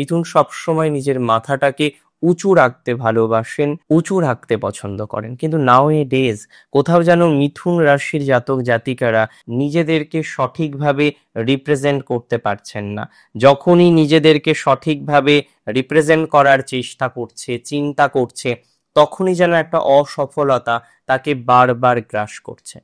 মিথুন সবসময় নিজের মাথাটাকে উঁচু রাখতে ভালোবাসেন, উঁচু রাখতে পছন্দ করেন। কিন্তু নাও এ ডেজ কোথাও যেন মিথুন রাশির জাতক জাতিকারা নিজেদেরকে সঠিকভাবে রিপ্রেজেন্ট করতে পারছেন না। যখনই নিজেদেরকে সঠিকভাবে রিপ্রেজেন্ট করার চেষ্টা করছে, চিন্তা করছে, তখনই যেন একটা অসফলতা তাকে বারবার গ্রাস করছে।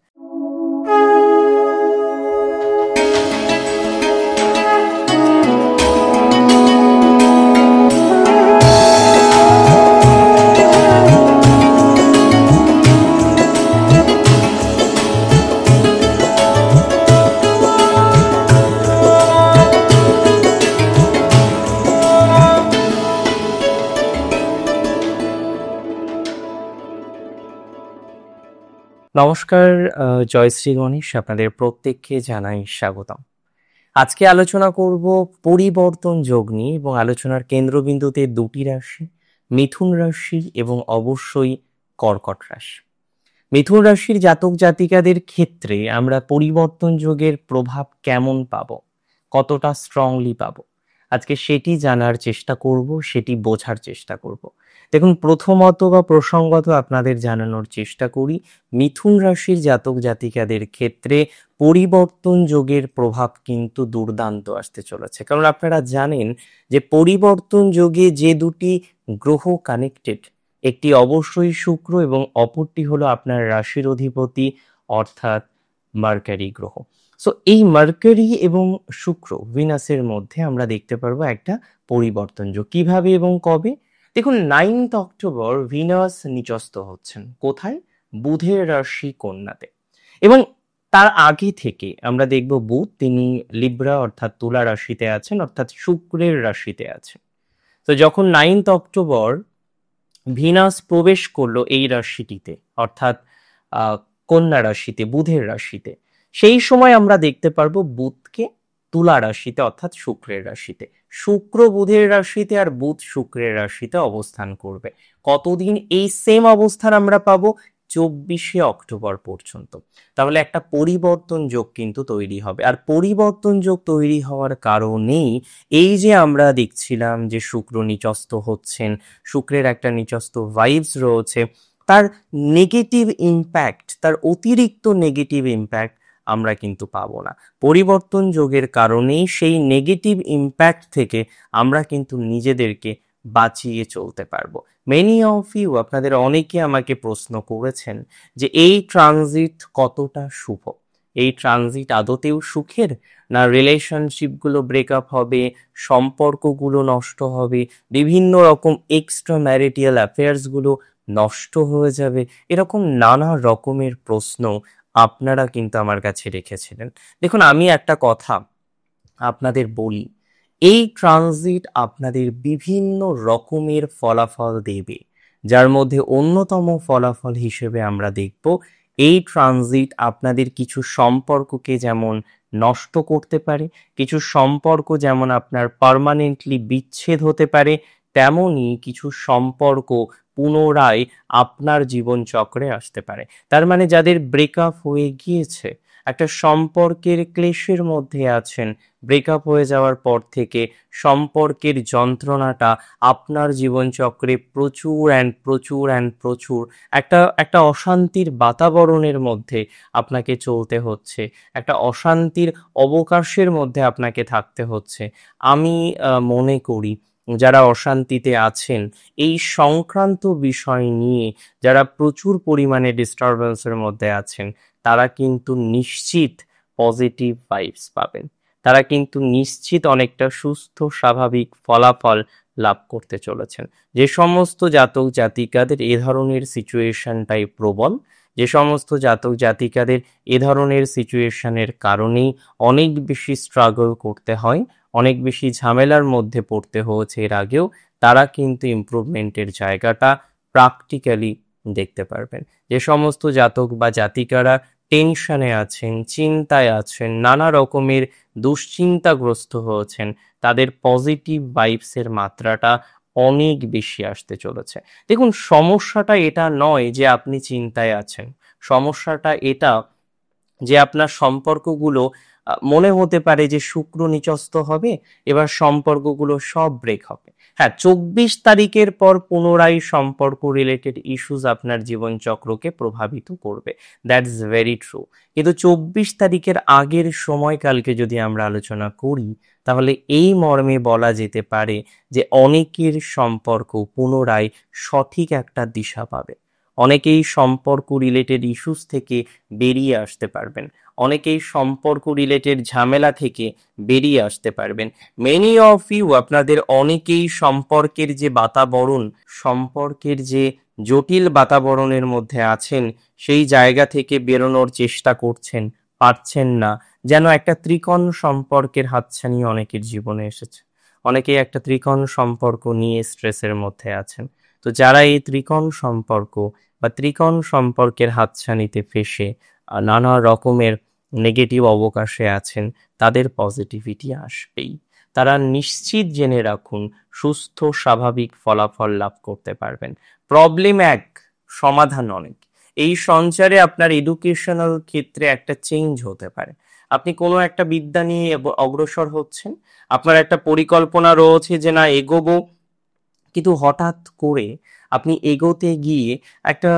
নমস্কার, জয়শ্রী গণেশ, আপনাদের প্রত্যেককে জানাই স্বাগতম। আজকে আলোচনা করব পরিবর্তন যোগ নিয়ে এবং আলোচনার কেন্দ্রবিন্দুতে দুটি রাশি, মিথুন রাশি এবং অবশ্যই কর্কট রাশি। মিথুন রাশির জাতক জাতিকাদের ক্ষেত্রে আমরা পরিবর্তন যোগের প্রভাব কেমন পাবো, কতটা স্ট্রংলি পাবো, আজকে সেটি জানার চেষ্টা করব, সেটি বোঝার চেষ্টা করব। দেখুন, প্রথমত বা প্রসঙ্গত আপনাদের জানানোর চেষ্টা করি, মিথুন রাশির জাতক জাতিকাদের ক্ষেত্রে পরিবর্তন যোগের প্রভাব কিন্তু দুর্দান্ত আসতে চলেছে। কারণ আপনারা জানেন যে পরিবর্তন যোগে যে দুটি গ্রহ কানেক্টেড, একটি অবশ্যই শুক্র এবং অপরটি হলো আপনার রাশির অধিপতি অর্থাৎ মার্কারি গ্রহ। সো এই মার্কারি এবং শুক্র, ভিনাসের মধ্যে আমরা দেখতে পারবো একটা পরিবর্তন যোগ। কিভাবে এবং কবে? দেখুন, 9th অক্টোবর ভিনাস নিচস্থ হচ্ছেন কোথায়? বুধের রাশি কন্যাতে। এবং তার আগে থেকে আমরা দেখব বুধ তিনি লিব্রা অর্থাৎ তুলা রাশিতে আছেন, অর্থাৎ শুক্রের রাশিতে আছেন। তো যখন 9th অক্টোবর ভিনাস প্রবেশ করলো এই রাশিটিতে অর্থাৎ কন্যা রাশিতে, বুধের রাশিতে, সেই সময় আমরা দেখতে পারবো বুধকে তুলা রাশিতে অর্থাৎ শুক্রের রাশিতে। শুক্র বুধের রাশিতে আর বুধ শুক্রের রাশিতে অবস্থান করবে। কতদিন এই সেম অবস্থান আমরা পাবো? 24শে অক্টোবর পর্যন্ত। তাহলে একটা পরিবর্তন যোগ কিন্তু তৈরি হবে। আর পরিবর্তন যোগ তৈরি হওয়ার কারণেই এই যে আমরা দেখছিলাম যে শুক্র নিচস্থ হচ্ছেন, শুক্রের একটা নিচস্থ ভাইবস রয়েছে, তার নেগেটিভ ইম্প্যাক্ট, তার অতিরিক্ত নেগেটিভ ইম্প্যাক্ট আমরা কিন্তু পাবো না। পরিবর্তন যোগের কারণেই সেই নেগেটিভ ইম্প্যাক্ট থেকে আমরা কিন্তু নিজেদেরকে বাঁচিয়ে চলতে পারবো। মেনি অফ ইউ, আপনাদের অনেকে আমাকে প্রশ্ন করেছেন যে এই ট্রানজিট কতটা শুভ, এই ট্রানজিট আদতেও সুখের, না রিলেশনশিপগুলো ব্রেকআপ হবে, সম্পর্কগুলো নষ্ট হবে, বিভিন্ন রকম এক্সট্রা ম্যারিটাল অ্যাফেয়ার্সগুলো নষ্ট হয়ে যাবে, এরকম নানা রকমের প্রশ্ন আপনারা কিন্তু আমার কাছে রেখেছিলেন। দেখুন, আমি একটা কথা আপনাদের বলি, এই ট্রানজিট আপনাদের বিভিন্ন রকমের ফলাফল দেবে, যার মধ্যে অন্যতম ফলাফল হিসেবে আমরা দেখব এই ট্রানজিট আপনাদের কিছু সম্পর্ককে যেমন নষ্ট করতে পারে, কিছু সম্পর্ক যেমন আপনার পার্মানেন্টলি বিচ্ছেদ হতে পারে, তেমনই কিছু সম্পর্ক পুনরায় আপনার জীবন চক্রে আসতে পারে। তার মানে যাদের ব্রেকআপ হয়ে গিয়েছে, একটা সম্পর্কের ক্লেশের মধ্যে আছেন, ব্রেকআপ হয়ে যাওয়ার পর থেকে সম্পর্কের যন্ত্রণাটা আপনার জীবনচক্রে প্রচুর একটা অশান্তির বাতাবরণের মধ্যে আপনাকে চলতে হচ্ছে, একটা অশান্তির অবকাশের মধ্যে আপনাকে থাকতে হচ্ছে। আমি মনে করি যারা অশান্তিতে আছেন, এই সংক্রান্ত বিষয় নিয়ে যারা প্রচুর পরিমাণে ডিস্টারবেন্সের মধ্যে আছেন, তারা কিন্তু নিশ্চিত পজিটিভ ভাইবস পাবেন, তারা কিন্তু নিশ্চিত অনেকটা সুস্থ স্বাভাবিক ফলাফল লাভ করতে চলেছেন। যে সমস্ত জাতক জাতিকাদের এ ধরনের সিচুয়েশনটাই প্রবল, যে সমস্ত জাতক জাতিকাদের এ ধরনের সিচুয়েশনের কারণেই অনেক বেশি স্ট্রাগল করতে হয়, অনেক বেশি ঝামেলার মধ্যে পড়তে হয়েছে এর আগেও, তারা কিন্তু ইমপ্রুভমেন্টের জায়গাটা প্র্যাকটিক্যালি দেখতে পারবেন। যে সমস্ত জাতক বা জাতিকারা টেনশনে আছেন, চিন্তায় আছেন, নানা রকমের দুশ্চিন্তাগ্রস্ত হয়েছেন, তাদের পজিটিভ ভাইবসের মাত্রাটা অনেক বেশি আসতে চলেছে। দেখুন, সমস্যাটা এটা নয় যে আপনি চিন্তায় আছেন, সমস্যাটা এটা যে আপনার সম্পর্কগুলো মনে হতে পারে যে শুক্র নিচস্থ হবে, এবার সম্পর্কগুলো সব ব্রেক হবে। হ্যাঁ, 24 তারিখের পর পুনরায় সম্পর্ক রিলেটেড ইস্যুস আপনার জীবনচক্রকে প্রভাবিত করবে, দ্যাটস ভেরি ট্রু। কিন্তু 24 তারিখের আগের সময়কালকে যদি আমরা আলোচনা করি, তাহলে এই মর্মে বলা যেতে পারে যে অনেকের সম্পর্ক পুনরায় সঠিক একটা দিশা পাবে। অনেকেই সম্পর্ক রিলেটেড ইস্যুস থেকে বেরিয়ে আসতে পারবেন, অনেকেই সম্পর্ক রিলেটেড ঝামেলা থেকে বেরিয়ে আসতে পারবেন। মেনি অফ ইউ, আপনাদের অনেকেই সম্পর্কের যে বাতাবরণ, সম্পর্কের যে জটিল বাতাবরণের মধ্যে আছেন, সেই জায়গা থেকে বেরোনোর চেষ্টা করছেন, পারছেন না। যেন একটা ত্রিকোণ সম্পর্কের হাতছানি অনেকের জীবনে এসেছে, অনেকেই একটা ত্রিকোণ সম্পর্ক নিয়ে স্ট্রেসের মধ্যে আছেন। তো যারা এই ত্রিকোণ সম্পর্ক বা ত্রিকোণ সম্পর্কের হাতছানিতে ফেসে নানা রকমের নেগেটিভ অবকাশে আছেন, তাদের পজিটিভিটি আসবেই। তারা নিশ্চিত জেনে রাখুন সুস্থ স্বাভাবিক ফলাফল লাভ করতে পারবেন। প্রবলেম এক, সমাধান অনেক। এই সঞ্চারে আপনার এডুকেশনাল ক্ষেত্রে একটা চেঞ্জ হতে পারে। আপনি কোনো একটা বিদ্যা নিয়ে অগ্রসর হচ্ছেন, আপনার একটা পরিকল্পনা রয়েছে যে না এগোবো, কিন্তু হঠাৎ করে আপনি এগোতে গিয়ে একটা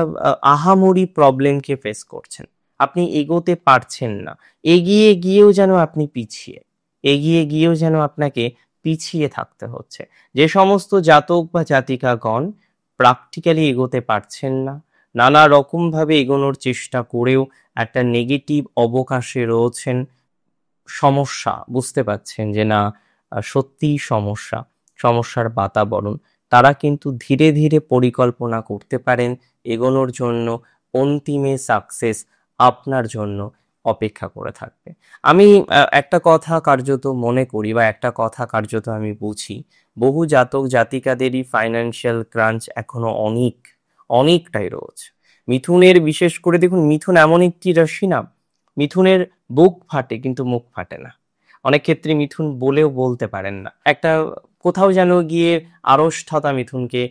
আহামরি প্রবলেমকে ফেস করছেন, আপনি এগোতে পারছেন না। এগিয়ে গিয়েও যেন আপনি পিছিয়ে, এগিয়ে গিয়েও যেন আপনাকে পিছিয়ে থাকতে হচ্ছে। যে সমস্ত জাতক বা জাতিকাগণ প্র্যাকটিক্যালি এগোতে পারছেন না, নানা রকম ভাবে এগোনোর চেষ্টা করেও একটা নেগেটিভ অবকাশে রয়েছেন, সমস্যা বুঝতে পাচ্ছেন যে না সত্যিই সমস্যা, সমস্যার বাতাবরণ, তারা কিন্তু ধীরে ধীরে পরিকল্পনা করতে পারেন এগোনোর জন্য। অন্তিমে সাকসেস আপনার জন্য অপেক্ষা করে থাকবে। আমি একটা কথা কার্যত মনে করি বা একটা কথা কার্যত আমি বুঝি, বহু জাতক জাতিকাদেরই ফাইন্যান্সিয়াল ক্রাঞ্চ এখনো অনেকটাই রয়েছে। মিথুনের বিশেষ করে দেখুন, মিথুন এমন একটি রাশি না, মিথুনের বুক ফাটে কিন্তু মুখ ফাটে না। অনেক ক্ষেত্রে মিথুন বলেও বলতে পারেন না, একটা কোথাও যেন গিয়ে আড়ষ্ঠতা মিথুনকে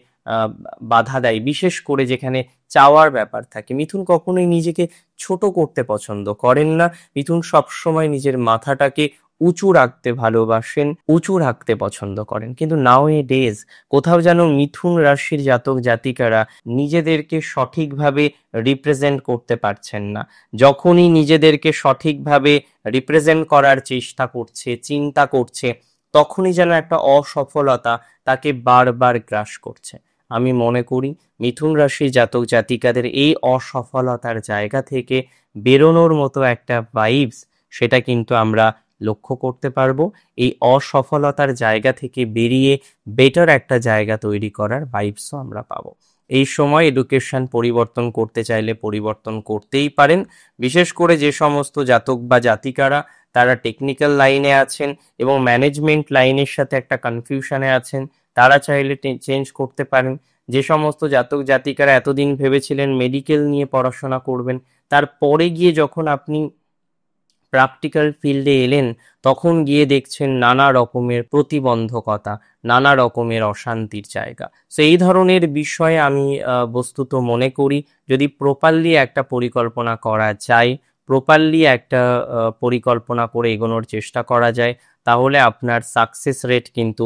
বাধা দেয়, বিশেষ করে যেখানে চাওয়ার ব্যাপার থাকে। মিথুন কখনোই নিজেকে ছোট করতে পছন্দ করেন না, মিথুন সবসময় নিজের মাথাটাকে উঁচু রাখতে ভালোবাসেন, উঁচু রাখতে পছন্দ করেন। কিন্তু নাও এ ডেজ কোথাও যেন মিথুন রাশির জাতক জাতিকারা নিজেদেরকে সঠিকভাবে রিপ্রেজেন্ট করতে পারছেন না। যখনই নিজেদেরকে সঠিকভাবে রিপ্রেজেন্ট করার চেষ্টা করছে, চিন্তা করছে, তখনই যেন একটা অসফলতা তাকে বারবার গ্রাস করছে। আমি মনে করি মিথুন রাশির জাতক জাতিকাদের এই অসফলতার জায়গা থেকে বেরোনোর মতো একটা ভাইবস, সেটা কিন্তু আমরা লক্ষ্য করতে পারবো। এই অসফলতার জায়গা থেকে বেরিয়ে বেটার একটা জায়গা তৈরি করার ভাইবসও আমরা পাবো। এই সময় এডুকেশন পরিবর্তন করতে চাইলে পরিবর্তন করতেই পারেন। বিশেষ করে যে সমস্ত জাতক বা জাতিকারা তারা টেকনিক্যাল লাইনে আছেন এবং ম্যানেজমেন্ট লাইনের সাথে একটা কনফিউশনে আছেন, তারা চাইলে চেঞ্জ করতে পারেন। যে সমস্ত জাতক জাতিকারা এতদিন ভেবেছিলেন মেডিকেল নিয়ে পড়াশোনা করবেন, তারপরে গিয়ে যখন আপনি প্র্যাকটিক্যাল ফিল্ডে এলেন, তখন গিয়ে দেখছেন নানা রকমের প্রতিবন্ধকতা, নানা রকমের অশান্তির জায়গা। সো এই ধরনের বিষয়ে আমি বস্তুত মনে করি যদি প্রপারলি একটা পরিকল্পনা করা যায়, প্রপারলি একটা পরিকল্পনা করে এগোনোর চেষ্টা করা যায়, তাহলে আপনার সাকসেস রেট কিন্তু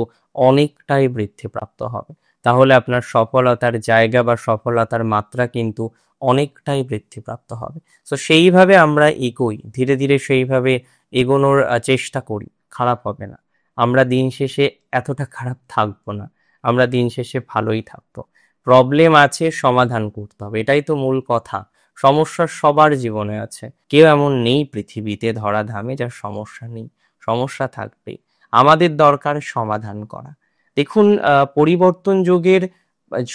অনেকটাই বৃদ্ধিপ্রাপ্ত হবে। তাহলে আপনার সফলতার জায়গা বা সফলতার মাত্রা কিন্তু অনেকটাই বৃদ্ধিপ্রাপ্ত হবে। সো সেইভাবে আমরা এগোই, ধীরে ধীরে সেইভাবে এগোনোর চেষ্টা করি, খারাপ হবে না। আমরা দিন শেষে এতটা খারাপ থাকবো না, আমরা দিন শেষে ভালোই থাকবো। প্রবলেম আছে, সমাধান করতে হবে, এটাই তো মূল কথা। সমস্যা সবার জীবনে আছে, কেউ এমন নেই পৃথিবীতে ধরাধামে যার সমস্যা নেই, সমস্যা থাকবেই। আমাদের দরকার সমাধান করা। দেখুন, পরিবর্তন যোগের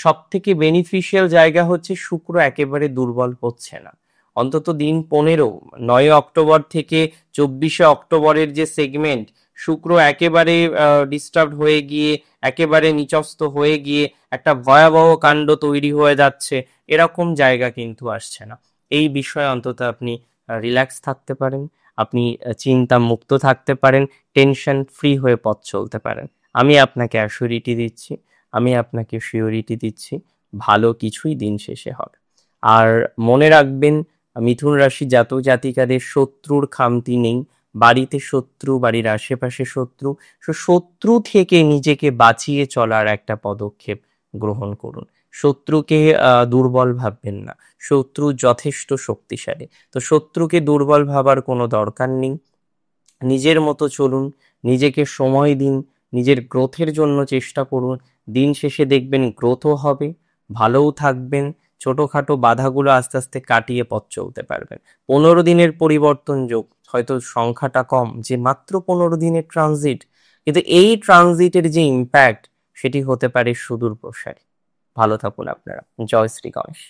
সব থেকে বেনিফিশিয়াল জায়গা হচ্ছে শুক্র একেবারে দুর্বল হচ্ছে না। অন্তত দিন 15, 9 অক্টোবর থেকে 24 অক্টোবরের যে সেগমেন্ট, শুক্র একেবারে ডিস্টার্ব হয়ে গিয়ে, একেবারে নিচস্থ হয়ে গিয়ে একটা ভয়াবহ কাণ্ড তৈরি হয়ে যাচ্ছে, এরকম জায়গা কিন্তু আসছে না। এই বিষয়ে অন্তত আপনি রিল্যাক্স থাকতে পারেন, আপনি চিন্তা মুক্ত থাকতে পারেন, টেনশন ফ্রি হয়ে পথ চলতে পারেন। আমি আপনাকে অ্যাসিউরিটি দিচ্ছি, আমি আপনাকে সিওরিটি দিচ্ছি, ভালো কিছুই দিন শেষে হবে। আর মনে রাখবেন, মিথুন রাশি জাতক জাতিকাদের শত্রুর খামতি নেই, বাড়িতে শত্রু, বাড়ির আশেপাশে শত্রু, শত্রু থেকে নিজেকে বাঁচিয়ে চলার একটা পদক্ষেপ গ্রহণ করুন। শত্রুকে দুর্বল ভাববেন না, শত্রু যথেষ্ট শক্তিশালী। তো শত্রুকে দুর্বল ভাবার কোনো দরকার নেই। নিজের মতো চলুন, নিজেকে সময় দিন, নিজের গ্রোথের জন্য চেষ্টা করুন। দিন শেষে দেখবেন গ্রোথও হবে, ভালোও থাকবেন, ছোটখাটো বাধাগুলো আস্তে আস্তে কাটিয়ে পথ চলতে পারবেন। 15 দিনের পরিবর্তন যোগ, হয়তো সংখ্যাটা কম, যে মাত্র 15 দিনের ট্রানজিট, কিন্তু এই ট্রানজিটের যে ইম্প্যাক্ট সেটি হতে পারে সুদূর প্রসারী। ভালো থাকুন আপনারা। জয় শ্রী গণেশ।